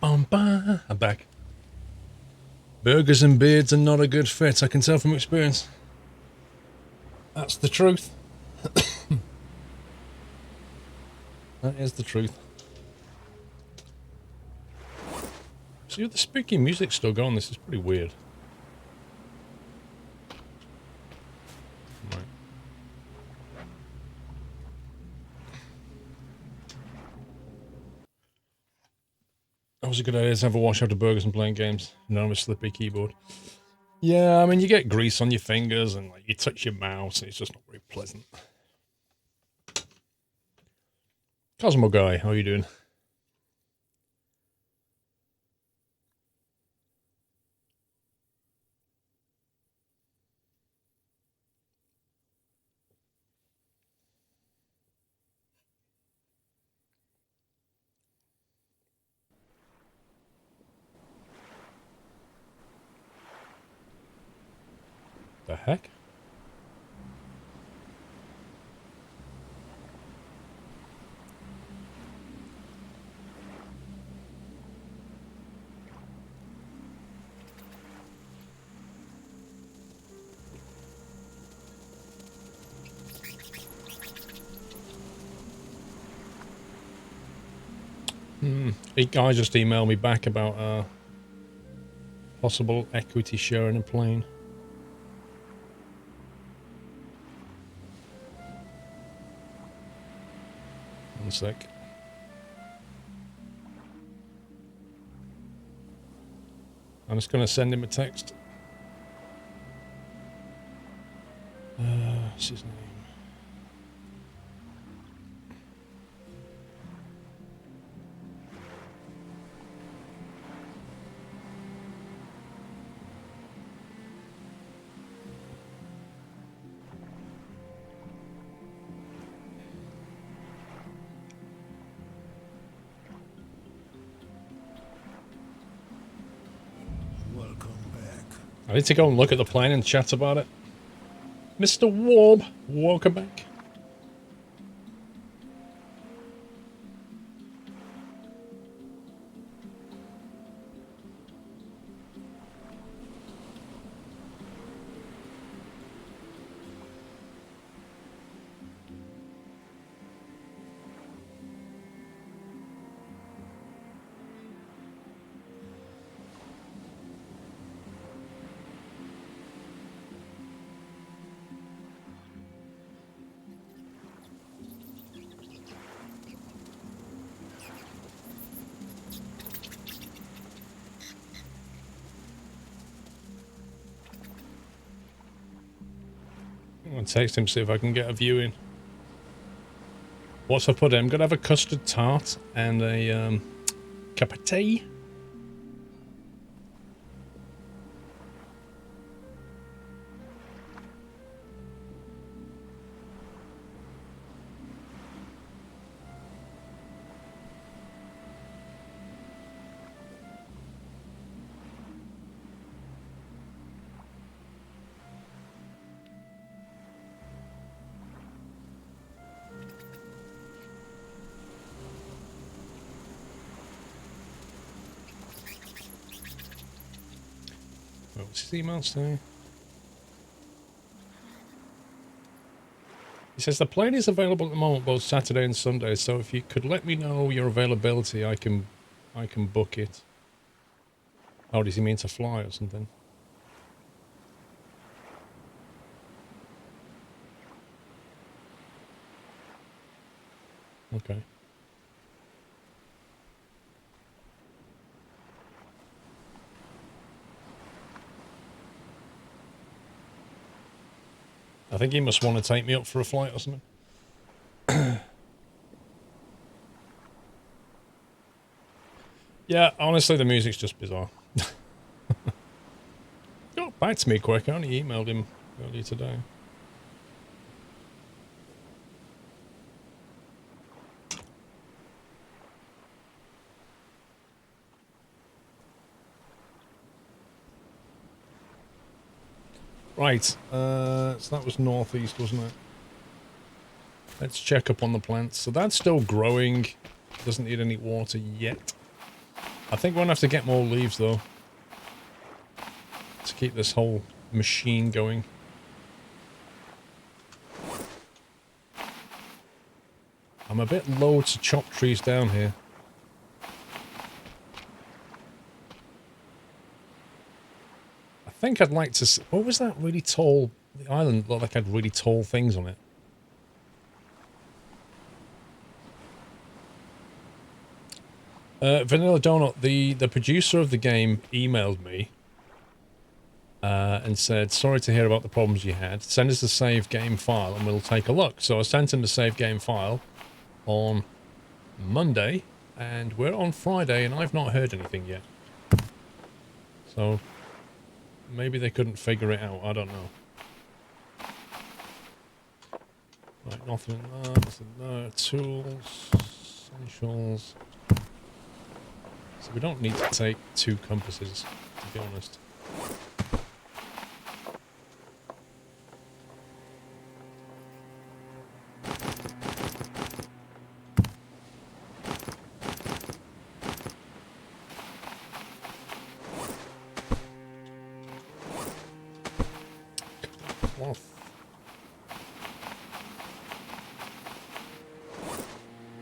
I'm back. Burgers and beards are not a good fit. I can tell from experience. That's the truth. That is the truth. See, the spooky music's still going. This is pretty weird. Right. was a good idea to have a wash after burgers and playing games. None of a slippery keyboard. Yeah, I mean, you get grease on your fingers and like you touch your mouse and it's just not very pleasant. Cosmo Guy, how are you doing? The heck? A guy just emailed me back about possible equity share in a plane. One sec. I'm just going to send him a text. What's his name? Welcome back. I need to go and look at the plane and chat about it. Mr. Warb, welcome back. I'll text him, see if I can get a view in. What's I put in? I'm going to have a custard tart and a cup of tea. What's his email say? He says the plane is available at the moment both Saturday and Sunday, so if you could let me know your availability, I can book it. Oh, does he mean to fly or something? Okay. I think he must want to take me up for a flight or something. Yeah, honestly, the music's just bizarre. Got back to me quick. I only emailed him earlier today. Right, so that was northeast, wasn't it? Let's check up on the plants. So that's still growing. Doesn't need any water yet. I think we're going to have to get more leaves, though, to keep this whole machine going. I'm a bit low to chop trees down here. I think I'd like to... What was that really tall... The island looked like it had really tall things on it. Vanilla Donut, the producer of the game, emailed me and said, sorry to hear about the problems you had. Send us a save game file and we'll take a look. So I sent him the save game file on Monday, and we're on Friday, and I've not heard anything yet. So maybe they couldn't figure it out. I don't know. Right, nothing in that. Nothing there. Tools, essentials. So we don't need to take 2 compasses, to be honest.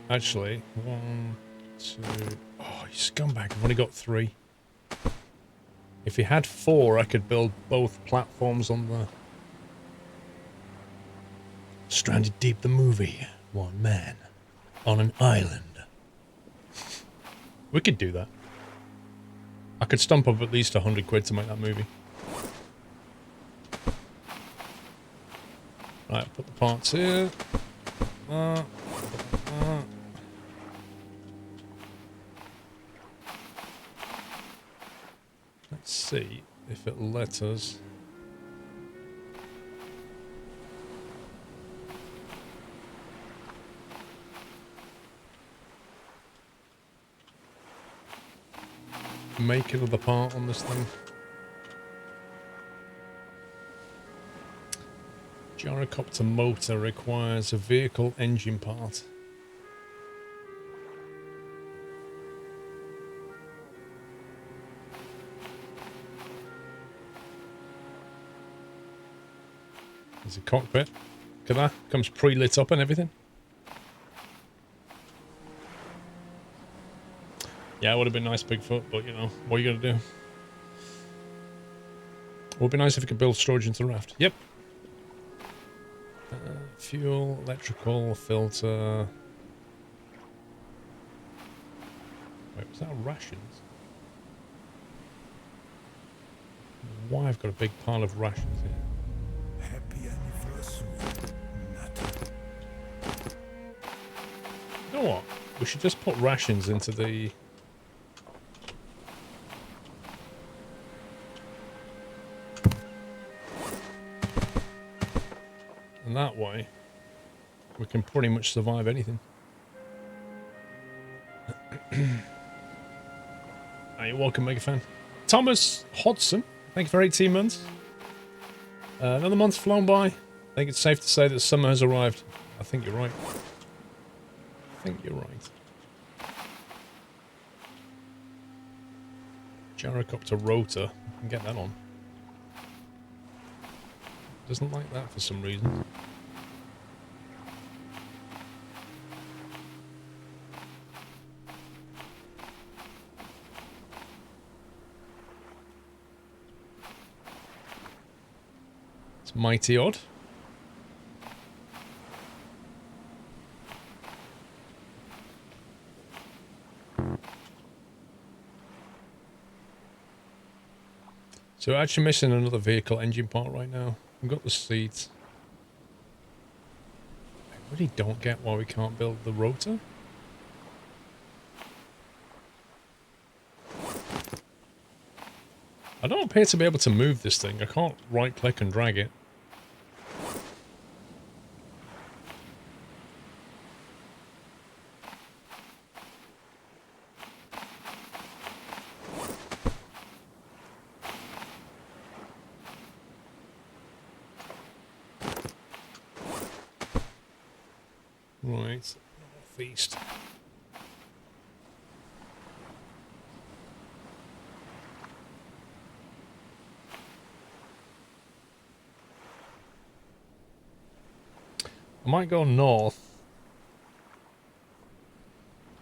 Actually, 1, 2... Oh, you scumbag, I've only got 3. If he had 4, I could build both platforms on the... Stranded Deep the movie. One man. On an island. We could do that. I could stump up at least 100 quid to make that movie. Right, put the parts here. Let's see if it'll let us. Make another part on this thing. Gyrocopter motor requires a vehicle engine part. There's a cockpit. Look at that. Comes pre-lit up and everything. Yeah, it would have been nice, Bigfoot, but you know, what are you going to do? It would be nice if we could build storage into the raft. Yep. Fuel, electrical, filter. Wait, was that rations? Why I've got a big pile of rations here. Happy anniversary. Nata. You know what? We should just put rations into the... And that way, we can pretty much survive anything. You're welcome, Mega Fan. Thomas Hodson, thank you for 18 months. Another month's flown by. I think it's safe to say that summer has arrived. I think you're right. I think you're right. Gyrocopter rotor. I can get that on. Doesn't like that for some reason. It's mighty odd. So we're actually missing another vehicle engine part right now. We've got the seats. I really don't get why we can't build the rotor. I don't appear to be able to move this thing. I can't right click and drag it. Right, northeast. I might go north.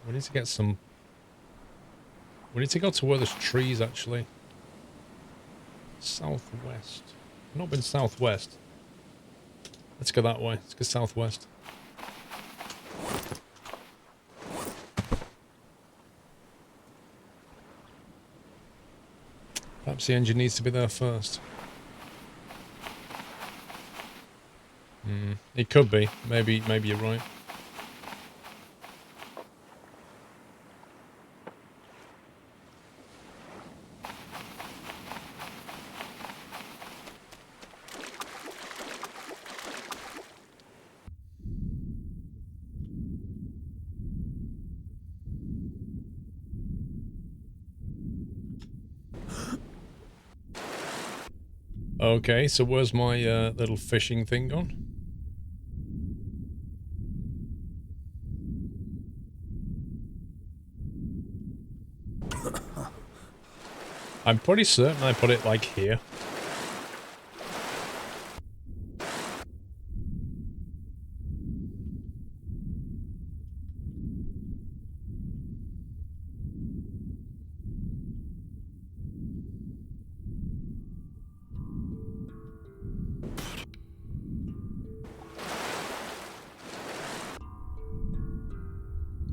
We need to get some... We need to go to where there's trees, actually. Southwest. I've not been southwest. Let's go that way. Let's go southwest. Perhaps the engine needs to be there first. It could be. Maybe you're right. Okay, so where's my little fishing thing gone? I'm pretty certain I put it, like, here.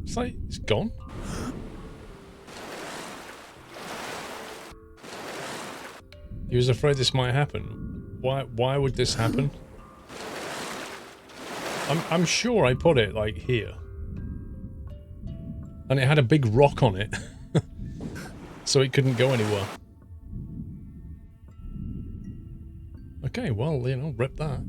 It's like, it's gone. He was afraid this might happen. Why would this happen? I'm sure I put it, like, here. And it had a big rock on it. So it couldn't go anywhere. Okay, well, you know, rip that.